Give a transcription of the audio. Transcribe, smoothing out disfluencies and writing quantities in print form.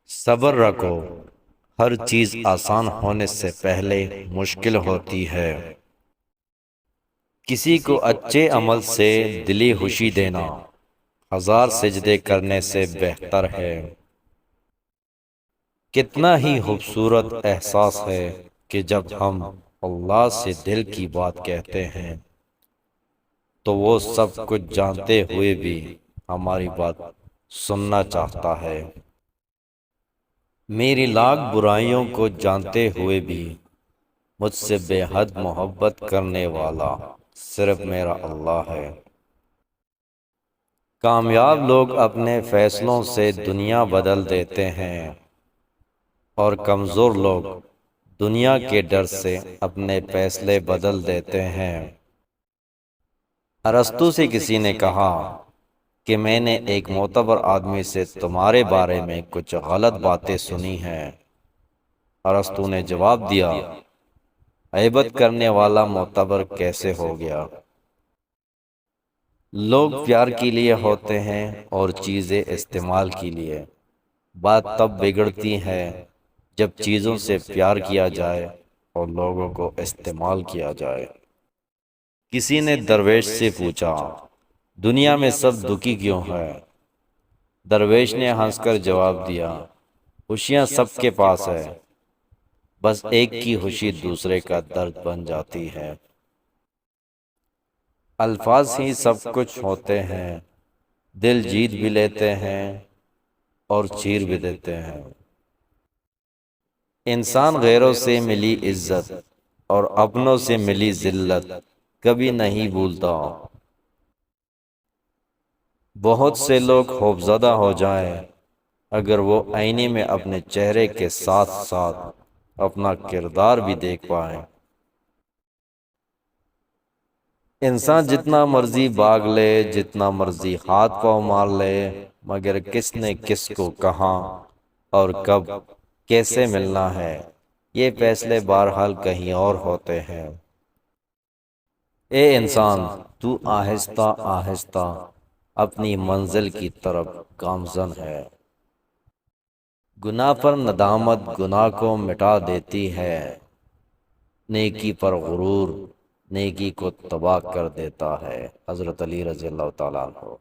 صبر رکھو، ہر چیز آسان ہونے سے پہلے مشکل ہوتی ہے۔ کسی کو اچھے عمل سے دلی خوشی دینا ہزار سجدے کرنے سے بہتر ہے۔ کتنا ہی خوبصورت احساس ہے کہ جب ہم اللہ سے دل کی بات کہتے ہیں تو وہ سب کچھ جانتے ہوئے بھی ہماری بات سننا چاہتا ہے۔ میری لاکھ برائیوں کو جانتے ہوئے بھی مجھ سے بے حد محبت کرنے والا صرف میرا اللہ ہے۔ کامیاب لوگ اپنے فیصلوں سے دنیا بدل دیتے ہیں اور کمزور لوگ دنیا کے ڈر سے اپنے فیصلے بدل دیتے ہیں۔ ارسطو سے کسی نے کہا کہ میں نے ایک معتبر آدمی سے تمہارے بارے میں کچھ غلط باتیں سنی ہیں۔ ارسطو نے جواب دیا، غیبت کرنے والا معتبر کیسے ہو گیا؟ لوگ پیار کے لیے ہوتے ہیں اور چیزیں استعمال کے لیے۔ بات تب بگڑتی ہے جب چیزوں سے پیار کیا جائے اور لوگوں کو استعمال کیا جائے۔ کسی نے درویش سے پوچھا، دنیا میں سب دکھی کیوں ہے؟ درویش نے ہنس کر جواب دیا، خوشیاں سب کے پاس ہے، بس ایک کی خوشی دوسرے کا درد بن جاتی ہے۔ الفاظ ہی سب کچھ ہوتے ہیں، دل جیت بھی لیتے ہیں اور چیر بھی دیتے ہیں۔ انسان غیروں سے ملی عزت اور اپنوں سے ملی ذلت کبھی نہیں بھولتا۔ بہت سے لوگ خوفزدہ ہو جائیں اگر وہ آئینے میں اپنے چہرے کے ساتھ ساتھ اپنا کردار بھی دیکھ پائیں۔ انسان جتنا مرضی بھاگ لے، جتنا مرضی ہاتھ پاؤں مار لے، مگر کس نے کس کو کہاں اور کب کیسے ملنا ہے، یہ فیصلے بہرحال کہیں اور ہوتے ہیں۔ اے انسان، تو آہستہ آہستہ اپنی منزل کی طرف گامزن ہے۔ گناہ پر ندامت گناہ کو مٹا دیتی ہے، نیکی پر غرور نیکی کو تباہ کر دیتا ہے۔ حضرت علی رضی اللہ تعالیٰ عنہ۔